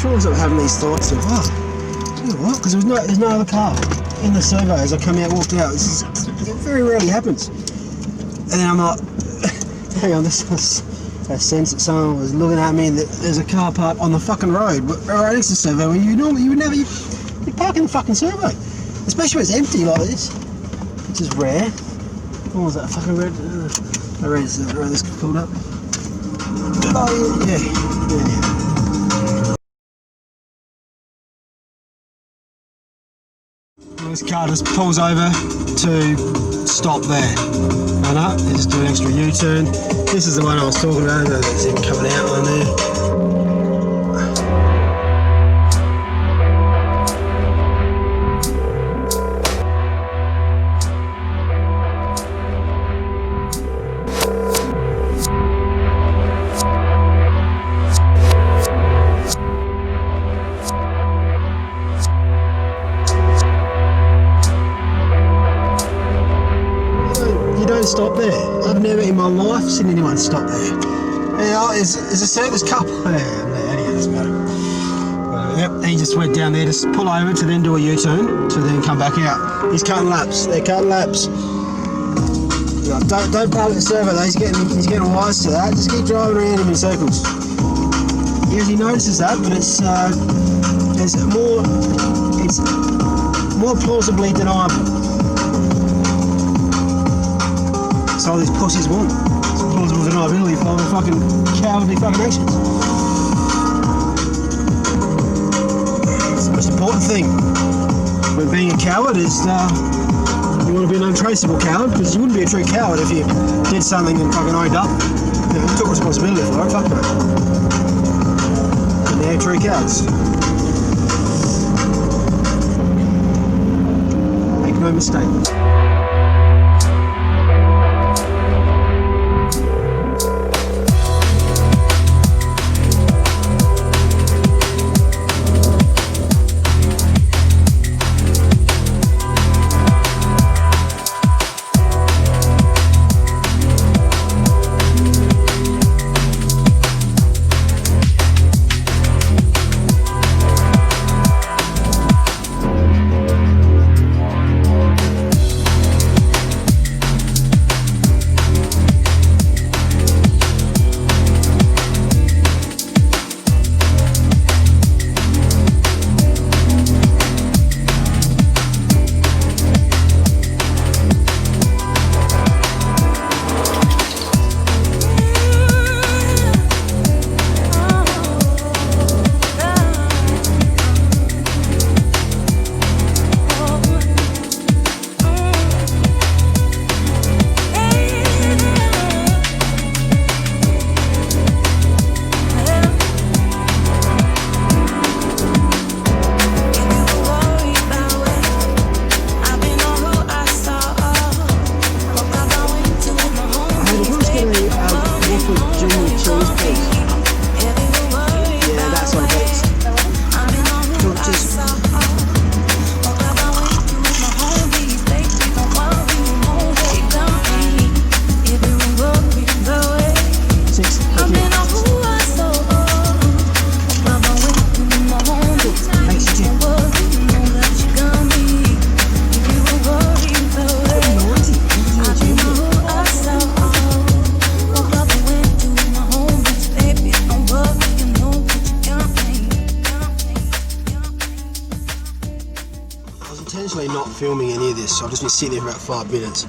sure I was having these thoughts of, oh, you know what? Because there's no other car in the survey as I come out, walked out. It very rarely happens. And then I'm like, hang on, this was a sense that someone was looking at me and that there's a car parked on the fucking road right next to the survey where you park in the fucking survey. Especially when it's empty like this, which is rare. What was that fucking red? I read this pulled up. Oh yeah. Well, this car just pulls over to stop there. I know, they just do an extra U-turn. This is the one I was talking about, there's even coming out on there. Stop there. I've never in my life seen anyone stop there. Yeah, there's a service couple there. Anyway, doesn't matter. Yep, he just went down there to pull over to then do a U-turn to then come back out. He's cutting laps. They're cutting laps. No, don't park at the servo though. He's getting wise to that. Just keep driving around him in circles. He usually notices that, but it's more plausibly deniable. That's all these pussies want. It's plausible deniability for all the fucking cowardly fucking actions. It's the most important thing when being a coward is you want to be an untraceable coward, because you wouldn't be a true coward if you did something and fucking owned up. You know, took responsibility for it, fuck no. And they're true cowards. Make no mistake. Not filming any of this, so I've just been sitting there for about 5 minutes,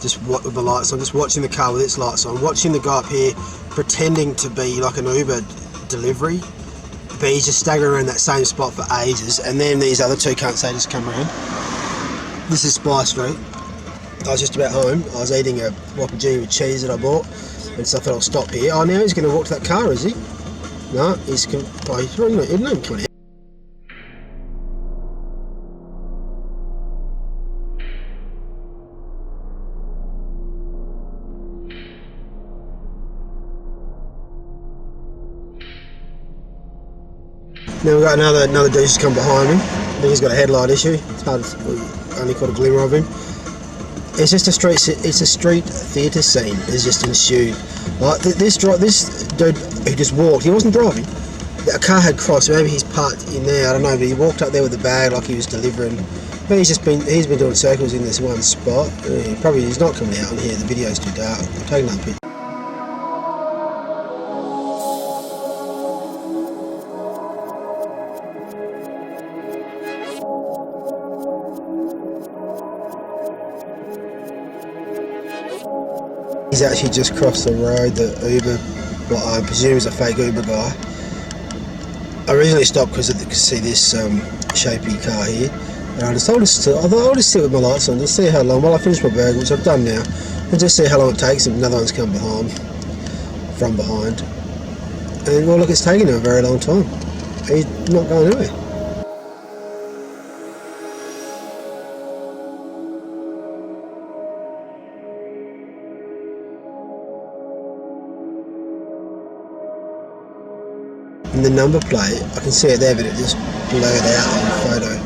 just with the lights on, just watching the car with its lights on, watching the guy up here pretending to be like an Uber delivery, but he's just staggering around that same spot for ages, and then these other two cunts, they just come around. This is Spy Street. I was just about home. I was eating a Whopper with cheese that I bought, and so I thought I'll stop here. Oh, now he's going to walk to that car, is he? No, he's not even coming out. Now we've got another dude who's come behind me. I think he's got a headlight issue. It's hard to only caught a glimmer of him. It's just a street theatre scene has just ensued. Like this dude who just walked, he wasn't driving. a car had crossed. Maybe he's parked in there. I don't know. But he walked up there with a bag like he was delivering. But he's been doing circles in this one spot. He's not coming out on here. The video's too dark. I'll take another picture. He's actually just crossed the road. The Uber, what I presume is a fake Uber guy. I originally stopped because I could see this shapey car here. And I just, I'll just sit with my lights on, just see how long, while I finish my burger, which I've done now, and just see how long it takes if another one's come from behind. And well, look, it's taking him a very long time. He's not going anywhere. And the number plate, I can see it there, but it just blurred out on the photo.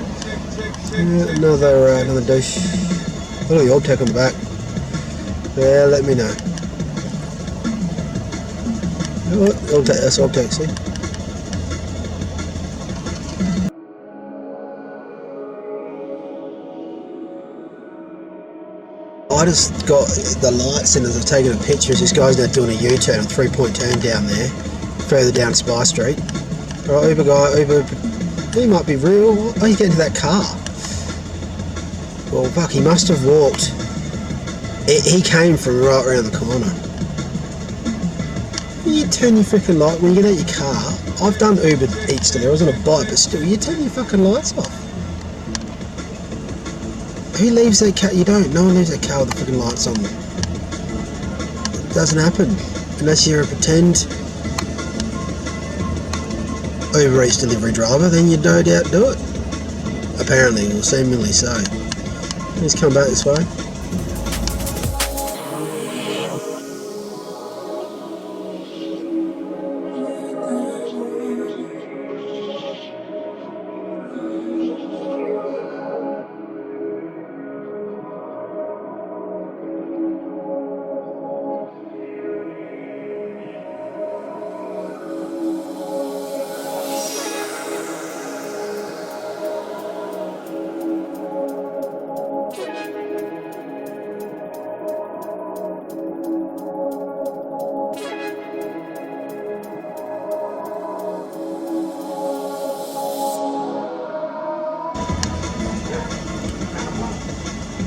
Another douche. Oh, the old tech on the back. Yeah, let me know. Oh, that's old tech, see? I just got the lights in as I've taken a picture. This guy's now doing a U-turn, a 3-point turn down there, further down Spy Street. Alright, Uber guy, he might be real. Oh, you get into that car. Well, fuck, he must have walked. He came from right around the corner. You turn your freaking light when you get out your car. I've done Uber Eats today. I was on a bike, but still, you turn your fucking lights off. Who leaves their car? You don't. No one leaves their car with the fucking lights on. It doesn't happen unless you're a pretend Uber Eats delivery driver. Then you no doubt do it. Apparently, or seemingly so. Let's come back this way.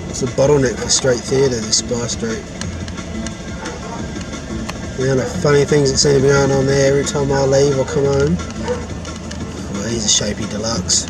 It's a bottleneck for street theatre, this Spy Street. The amount of funny things that seem to be going on there every time I leave or come home. Well, he's a shapey deluxe.